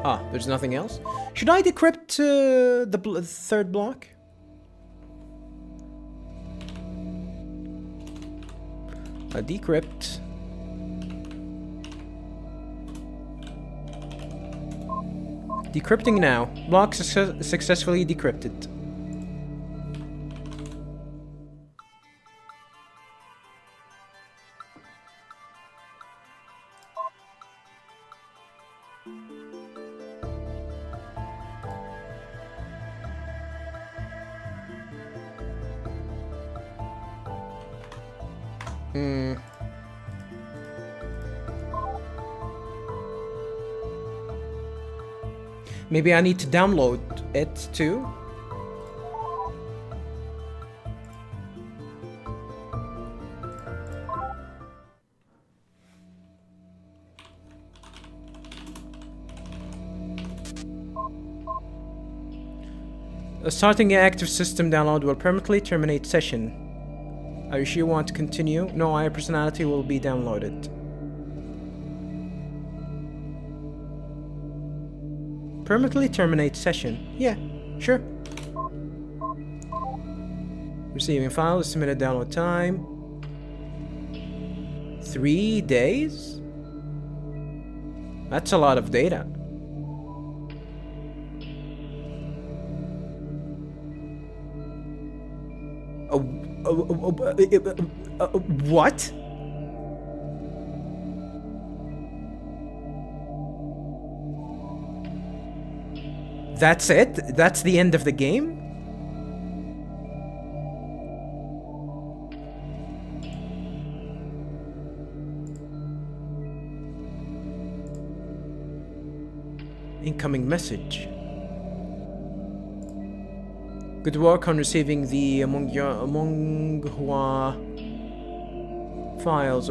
Ah, there's nothing else? Should I decrypt the third block? Decrypt. Decrypting now. Block successfully decrypted. Maybe I need to download it too. Starting an active system download will permanently terminate session. Are you sure you want to continue? No, our personality will be downloaded. Permanently terminate session. Yeah, sure. Receiving file, estimated download time. 3 days? That's a lot of data. What? That's it? That's the end of the game? Incoming message. Good work on receiving the Monghua files.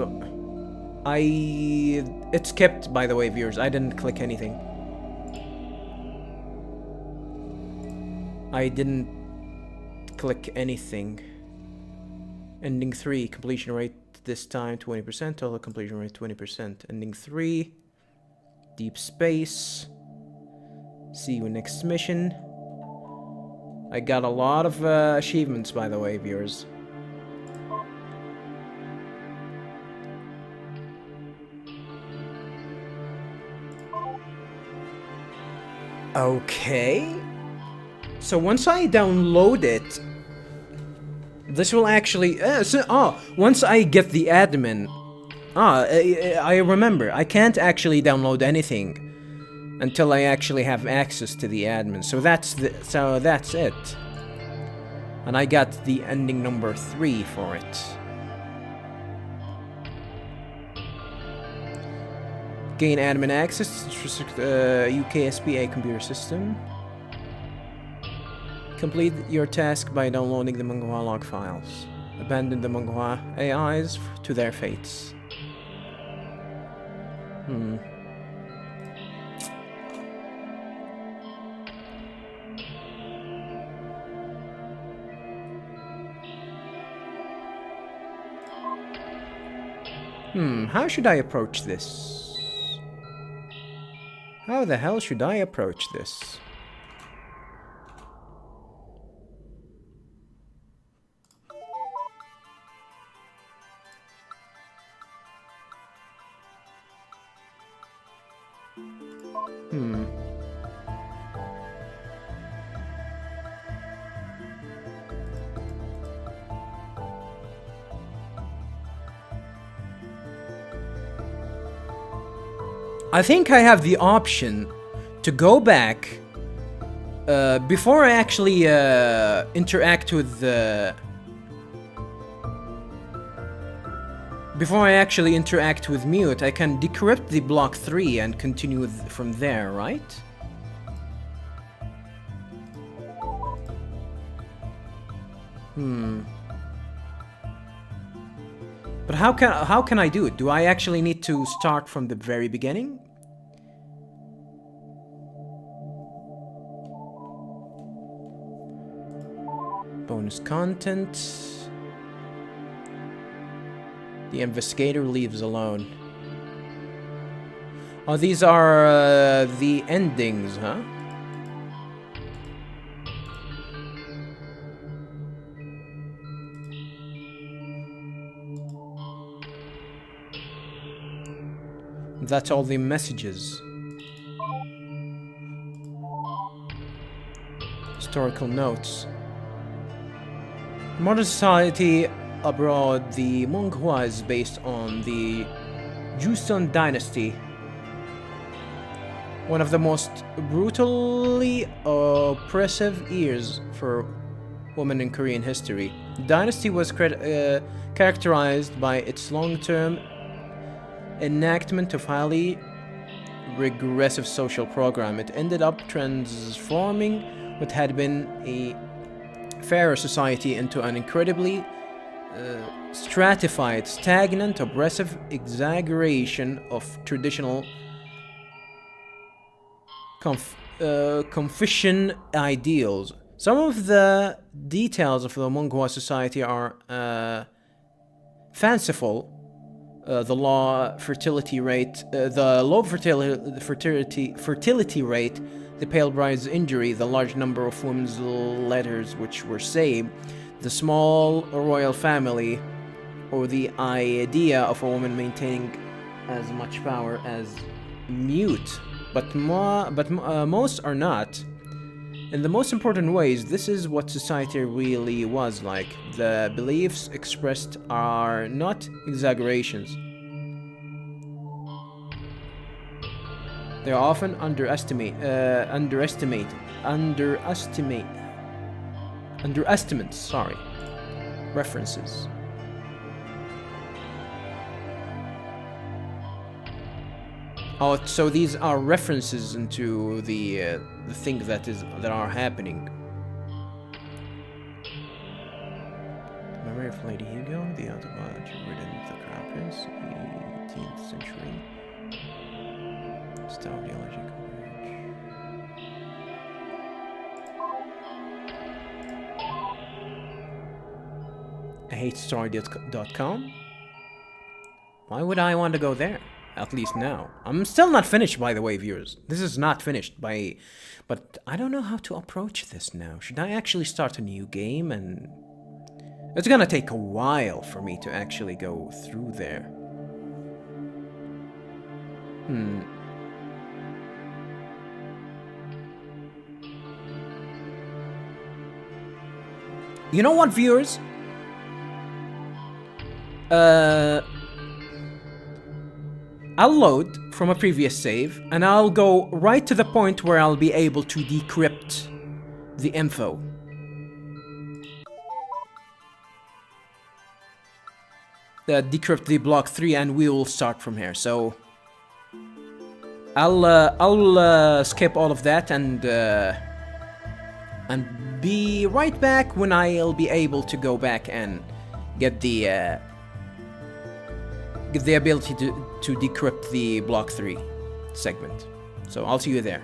It's kept, by the way, viewers. I didn't click anything. I didn't click anything. Ending 3, completion rate this time 20%, total completion rate 20%. Ending 3, deep space. See you next mission. I got a lot of achievements, by the way, viewers. Okay. So once I download it, this will actually... once I get the admin... I remember. I can't actually download anything until I actually have access to the admin. So that's it. And I got the ending number 3 for it. Gain admin access to UKSPA computer system. Complete your task by downloading the Monghua log files. Abandon the Monghua AIs to their fates. How should I approach this? How the hell should I approach this? I think I have the option to go back before I actually interact with the... Before I actually interact with Mute, I can decrypt the block 3 and continue with, from there, right? But how can I do it? Do I actually need to start from the very beginning? Bonus content. The investigator leaves alone. Oh, these are the endings, huh? That's all the messages. Historical notes. Modern society abroad, the Monghua is based on the Joseon dynasty, one of the most brutally oppressive years for women in Korean history. The dynasty was characterized by its long-term enactment of highly regressive social program. It ended up transforming what had been a fairer society into an incredibly stratified, stagnant, oppressive exaggeration of traditional Confucian ideals. Some of the details of the Monghua society are fanciful. The low fertility rate, fertility rate, the pale bride's injury, the large number of women's letters which were saved, the small royal family, or the idea of a woman maintaining as much power as mute. But most are not. In the most important ways, this is what society really was like. The beliefs expressed are not exaggerations. They are often underestimates, references. Oh, so these are references into the things that are happening. Memory of Lady Hugo, the autobiography written in the Crown Prince, 18th century. Styleological range. I hate story.com. Why would I want to go there? At least now. I'm still not finished, by the way, viewers. This is not finished but I don't know how to approach this now. Should I actually start a new game? And it's gonna take a while for me to actually go through there. You know what, viewers? I'll load from a previous save, and I'll go right to the point where I'll be able to decrypt the info. Decrypt the block 3, and we will start from here. So I'll skip all of that and be right back when I'll be able to go back and get the ability to decrypt the block 3 segment. So I'll see you there.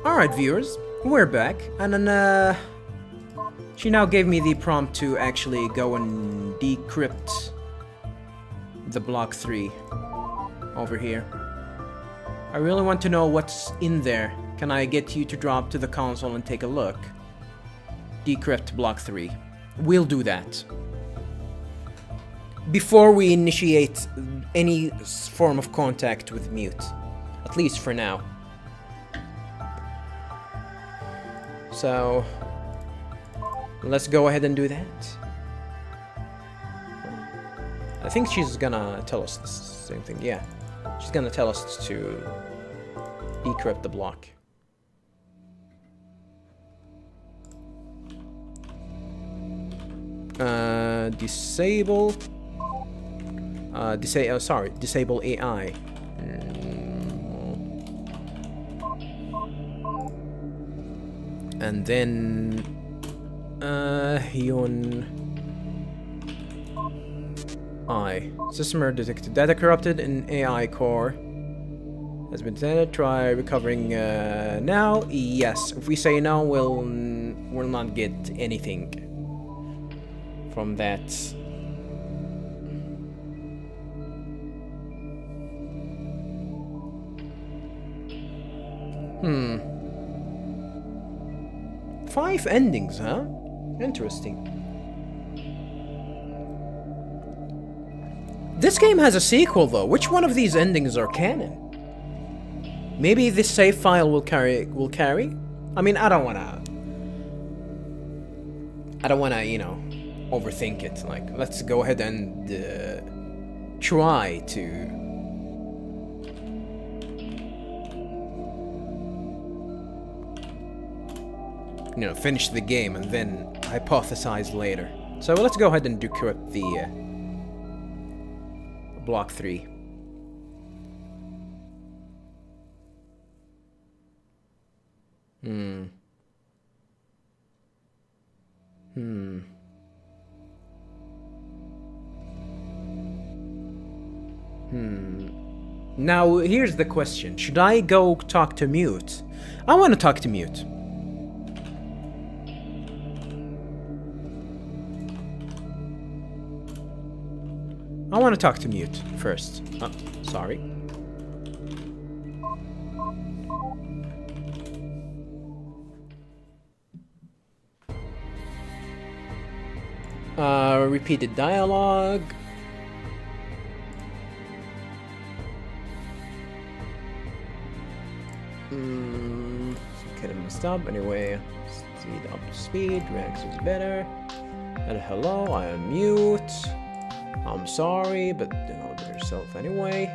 Alright, viewers, we're back, and then she now gave me the prompt to actually go and decrypt the block 3 over here. I really want to know what's in there. Can I get you to drop to the console and take a look? Decrypt block 3. We'll do that before we initiate any form of contact with Mute. At least for now. So let's go ahead and do that. I think she's gonna tell us the same thing. Yeah, she's gonna tell us to decrypt the block. Disable AI. And then Hyun I. System error detected. Data corrupted in AI core has been detected. Try recovering now. Yes. If we say no, we'll not get anything from that. 5 endings, huh? Interesting. This game has a sequel, though. Which one of these endings are canon? Maybe this save file will carry? I mean, I don't wanna, you know, overthink it. Like, let's go ahead and try to, you know, finish the game and then hypothesize later. So let's go ahead and decrypt the block 3. Now, here's the question. Should I go talk to Mute? I want to talk to Mute. I want to talk to Mute first. Oh, sorry. Repeated dialogue. Get him stop anyway. Speed up speed. Rex is better. And hello, I am Mute. I'm sorry, but you know yourself anyway.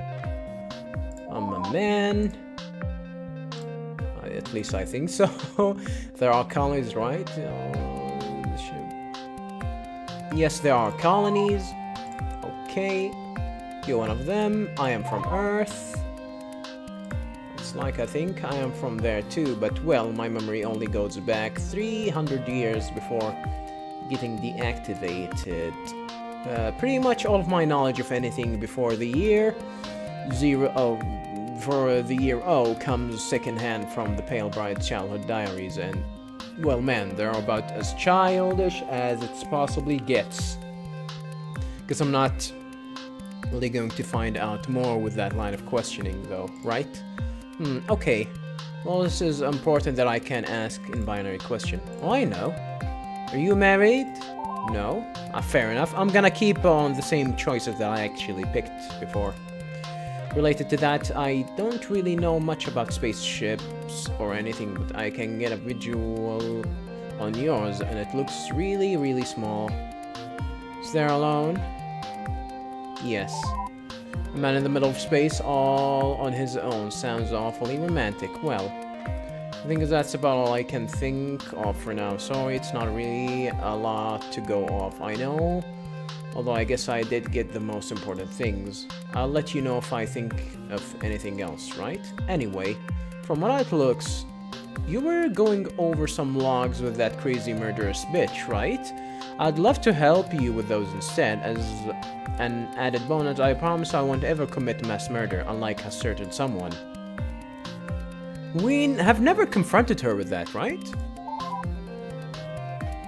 I'm a man. At least I think so. There are colonies, right? Yes, there are colonies. Okay. You're one of them. I am from Earth. It's like I think I am from there too, but well, my memory only goes back 300 years before getting deactivated. Pretty much all of my knowledge of anything before the year 0 comes secondhand from the Pale Bride's childhood diaries, and well, man, they're about as childish as it possibly gets. Because I'm not really going to find out more with that line of questioning, though, right? Okay. Well, this is important that I can ask in binary question. Oh, I know. Are you married? No. Fair enough. I'm gonna keep on the same choices that I actually picked before. Related to that, I don't really know much about spaceships or anything, but I can get a visual on yours, and it looks really, really small. Is there alone? Yes. A man in the middle of space, all on his own. Sounds awfully romantic. Well, I think that's about all I can think of for now. Sorry, it's not really a lot to go off, I know. Although I guess I did get the most important things. I'll let you know if I think of anything else, right? Anyway, from what it looks, you were going over some logs with that crazy murderous bitch, right? I'd love to help you with those instead. As an added bonus, I promise I won't ever commit mass murder, unlike a certain someone. We have never confronted her with that, right?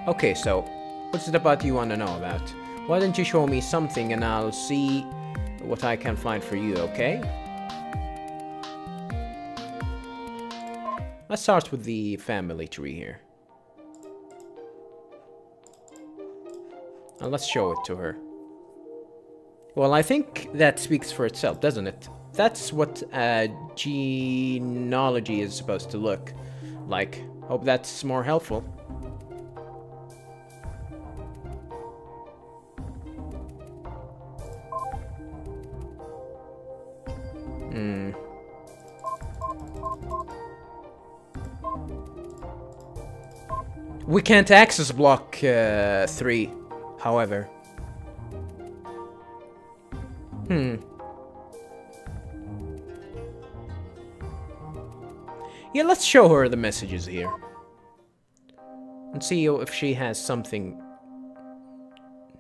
Okay, so, what's it about you want to know about? Why don't you show me something and I'll see what I can find for you, okay? Let's start with the family tree here. And let's show it to her. Well, I think that speaks for itself, doesn't it? That's what genealogy is supposed to look like. Hope that's more helpful. We can't access block 3, however. Yeah, let's show her the messages here. And see if she has something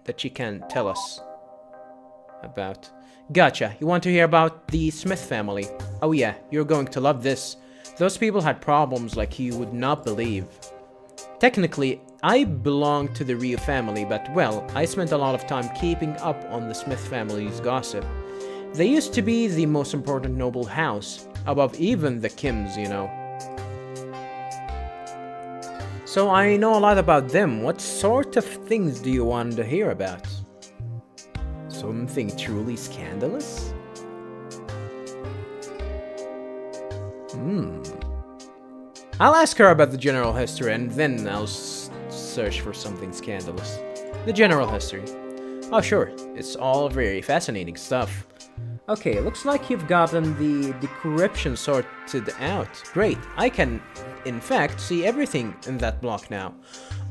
that she can tell us about. Gotcha. You want to hear about the Smith family? Oh yeah, you're going to love this. Those people had problems like you would not believe. Technically, I belong to the Ryu family, but well, I spent a lot of time keeping up on the Smith family's gossip. They used to be the most important noble house, above even the Kims, you know. So I know a lot about them. What sort of things do you want to hear about? Something truly scandalous? I'll ask her about the general history and then I'll search for something scandalous. The general history. Oh sure, it's all very fascinating stuff. Okay, looks like you've gotten the decryption sorted out. Great, I can, in fact, see everything in that block now.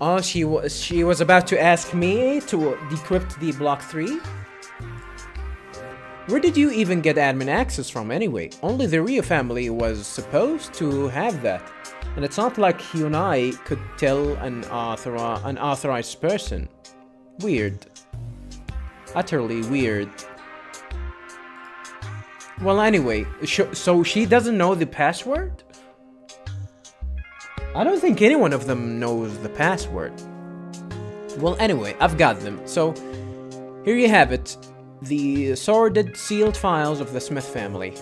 Oh, she was about to ask me to decrypt the block 3? Where did you even get admin access from anyway? Only the Rio family was supposed to have that. And it's not like you and I could tell an authorized person. Weird. Utterly weird. Well, anyway, so she doesn't know the password? I don't think any one of them knows the password. Well, anyway, I've got them. So, here you have it. The sordid, sealed files of the Smith family.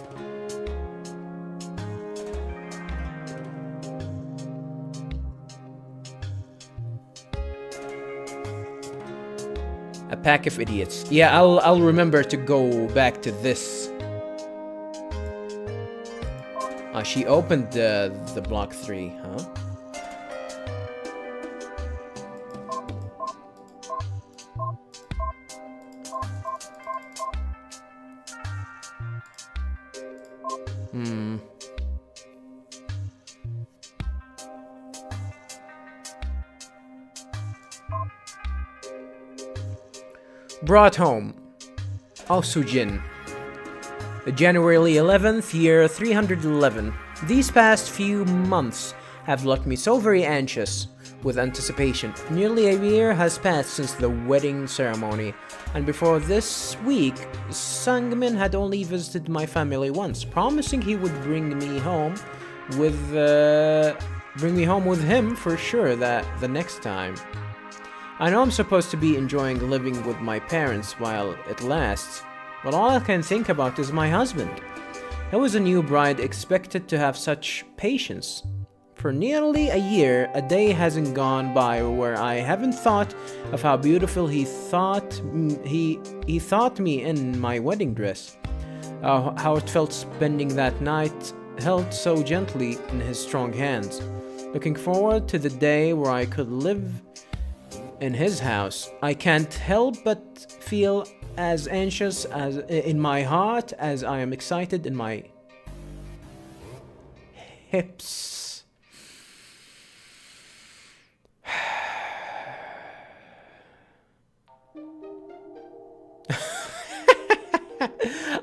A pack of idiots. Yeah, I'll remember to go back to this. She opened the block 3, huh? Brought home. Oh, Sujin. January 11th, year 311. These past few months have left me so very anxious with anticipation. Nearly a year has passed since the wedding ceremony, and before this week, Sangmin had only visited my family once, promising he would bring me home with him for sure that the next time. I know I'm supposed to be enjoying living with my parents while it lasts, but all I can think about is my husband. How is a new bride expected to have such patience? For nearly a year, a day hasn't gone by where I haven't thought of how beautiful he thought me in my wedding dress. How it felt spending that night held so gently in his strong hands. Looking forward to the day where I could live in his house. I can't help but feel as anxious as in my heart as I am excited in my hips.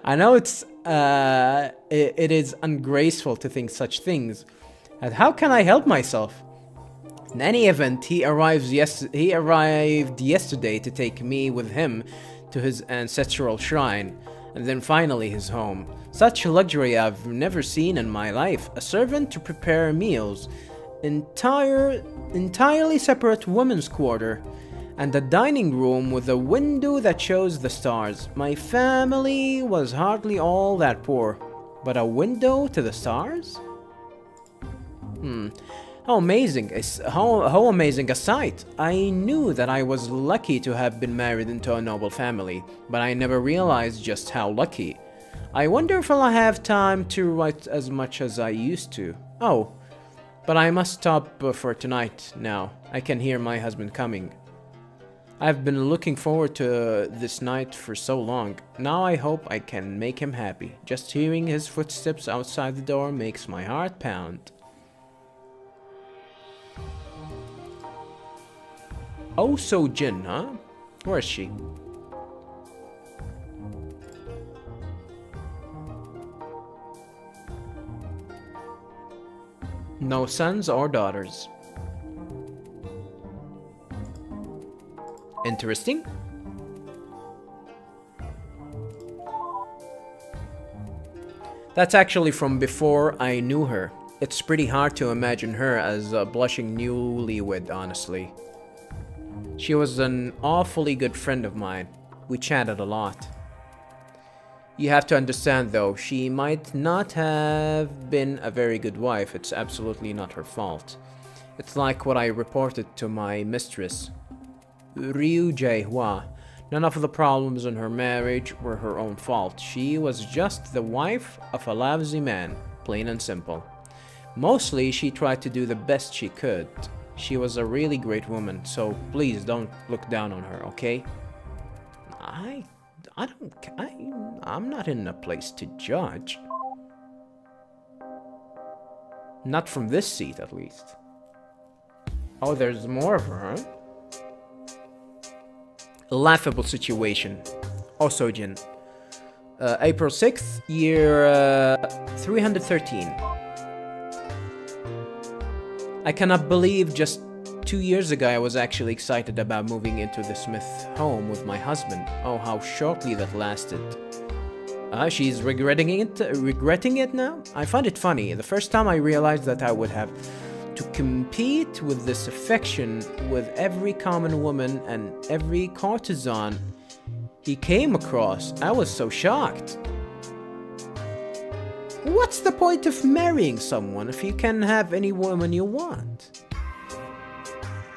I know it is ungraceful to think such things. And how can I help myself? In any event, he arrived yesterday to take me with him to his ancestral shrine, and then finally his home. Such luxury I've never seen in my life. A servant to prepare meals, entirely separate women's quarter, and a dining room with a window that shows the stars. My family was hardly all that poor, but a window to the stars? How amazing a sight. I knew that I was lucky to have been married into a noble family, but I never realized just how lucky. I wonder if I'll have time to write as much as I used to. Oh, but I must stop for tonight now. I can hear my husband coming. I've been looking forward to this night for so long. Now I hope I can make him happy. Just hearing his footsteps outside the door makes my heart pound. Oh, so Jin, huh? Where is she? No sons or daughters. Interesting. That's actually from before I knew her. It's pretty hard to imagine her as a blushing newlywed, honestly. She was an awfully good friend of mine. We chatted a lot. You have to understand though, she might not have been a very good wife. It's absolutely not her fault. It's like what I reported to my mistress, Ryu Jae-hwa. None of the problems in her marriage were her own fault. She was just the wife of a lousy man, plain and simple. Mostly, she tried to do the best she could. She was a really great woman, so please don't look down on her, okay? I'm not in a place to judge. Not from this seat, at least. Oh, there's more of her, huh? A laughable situation. Osojin. April 6th, year 313. I cannot believe just 2 years ago I was actually excited about moving into the Smith home with my husband. Oh, how shortly that lasted. She's regretting it now? I find it funny. The first time I realized that I would have to compete with this affection with every common woman and every courtesan he came across, I was so shocked. What's the point of marrying someone if you can have any woman you want?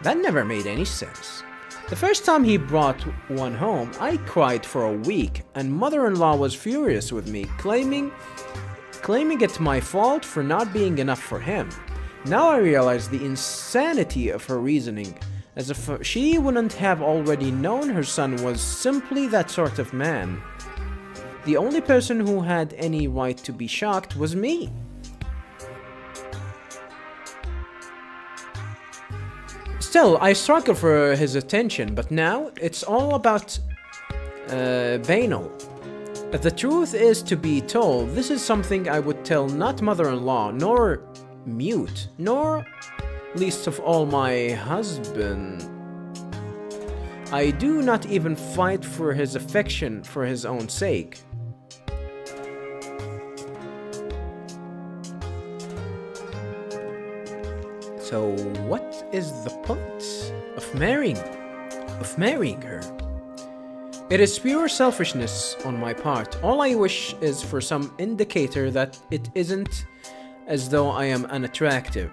That never made any sense. The first time he brought one home, I cried for a week, and mother-in-law was furious with me, claiming it's my fault for not being enough for him. Now I realize the insanity of her reasoning, as if she wouldn't have already known her son was simply that sort of man. The only person who had any right to be shocked was me. Still, I struggle for his attention, but now it's all about banal. If the truth is to be told, this is something I would tell not mother-in-law, nor mute, nor least of all my husband. I do not even fight for his affection for his own sake. So what is the point of marrying her? It is pure selfishness on my part. All I wish is for some indicator that it isn't as though I am unattractive,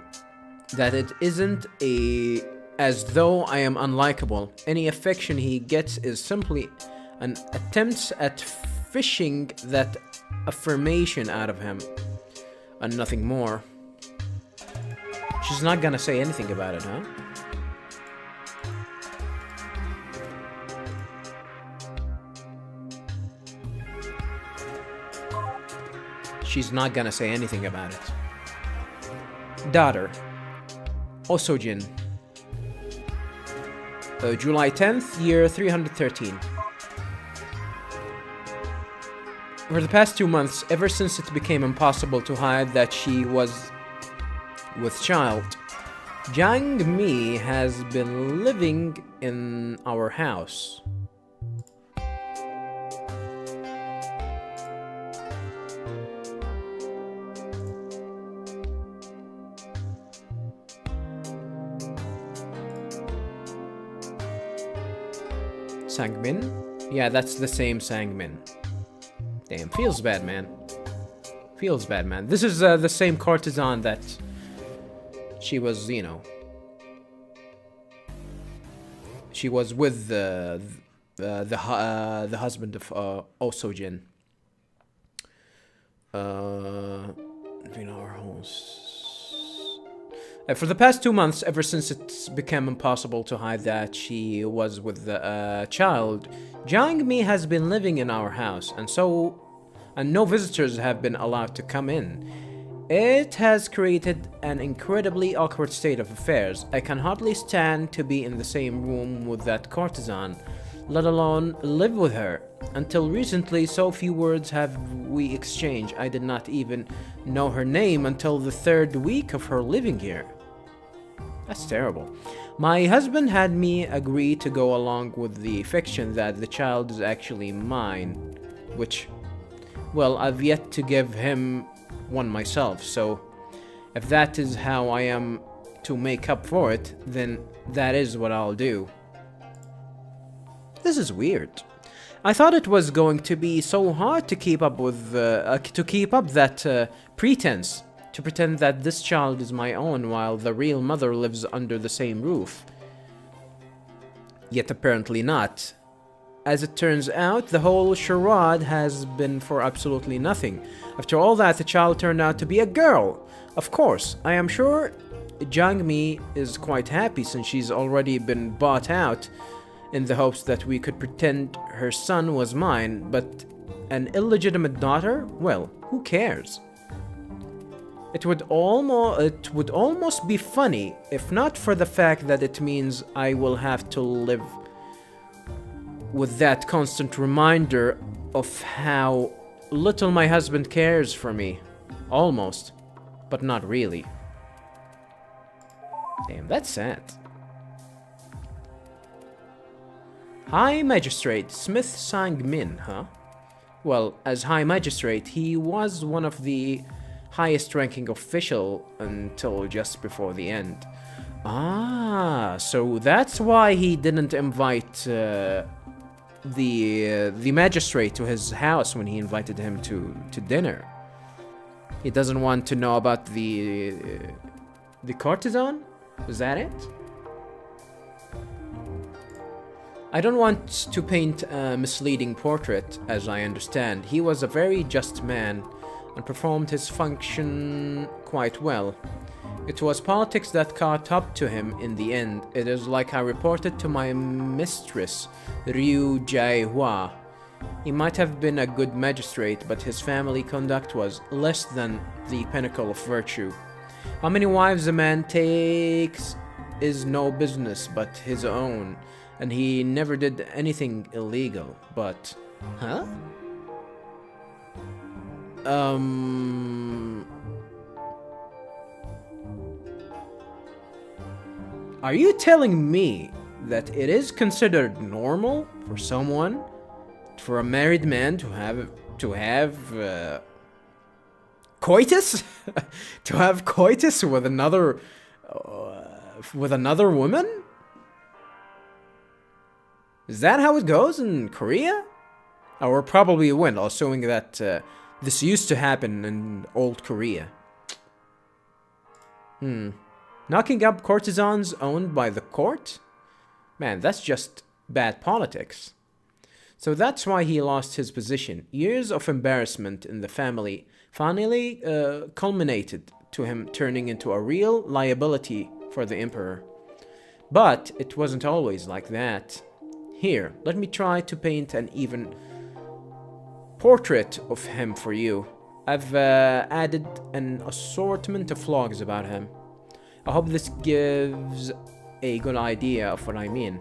that it isn't as though I am unlikable. Any affection he gets is simply an attempt at fishing that affirmation out of him, and nothing more. She's not gonna say anything about it, huh? She's not gonna say anything about it. Daughter. Osojin. July 10th, year 313. For the past 2 months, ever since it became impossible to hide that she was with child, Jang Mi has been living in our house. Sangmin? Yeah, that's the same Sangmin. Damn, feels bad, man. Feels bad, man. This is the same courtesan that she was, you know. She was with the husband of Osojin. In our house. For the past 2 months, ever since it's become impossible to hide that she was with the child, Jang Mi has been living in our house, and no visitors have been allowed to come in. It has created an incredibly awkward state of affairs. I can hardly stand to be in the same room with that courtesan, let alone live with her. Until recently, so few words have we exchanged. I did not even know her name until the 3rd week of her living here. That's terrible. My husband had me agree to go along with the fiction that the child is actually mine, which, well, I've yet to give him one myself, so if that is how I am to make up for it, then that is what I'll do. This is weird. I thought it was going to be so hard to keep up with that pretense, to pretend that this child is my own while the real mother lives under the same roof. Yet apparently not. As it turns out, the whole charade has been for absolutely nothing. After all that, the child turned out to be a girl. Of course, I am sure Jangmi is quite happy since she's already been bought out in the hopes that we could pretend her son was mine, but an illegitimate daughter? Well, who cares? It would almost be funny if not for the fact that it means I will have to live with that constant reminder of how little my husband cares for me. Almost, but not really. Damn, that's sad. High Magistrate Smith Sang-min, huh? Well, as High Magistrate, he was one of the highest ranking official until just before the end. Ah, so that's why he didn't invite the magistrate to his house when he invited him to dinner. He doesn't want to know about the courtesan? Was that it? I don't want to paint a misleading portrait, as I understand. He was a very just man and performed his function quite well. It was politics that caught up to him in the end. It is like I reported to my mistress, Ryu Jae-hwa. He might have been a good magistrate, but his family conduct was less than the pinnacle of virtue. How many wives a man takes is no business but his own, and he never did anything illegal, but... Huh? Are you telling me that it is considered normal for someone, for a married man to have coitus? To have coitus with another woman? Is that how it goes in Korea? Or probably it went, assuming that this used to happen in old Korea. Knocking up courtesans owned by the court? Man, that's just bad politics. So that's why he lost his position. Years of embarrassment in the family finally culminated to him turning into a real liability for the emperor. But it wasn't always like that. Here, let me try to paint an even portrait of him for you. I've added an assortment of vlogs about him. I hope this gives a good idea of what I mean.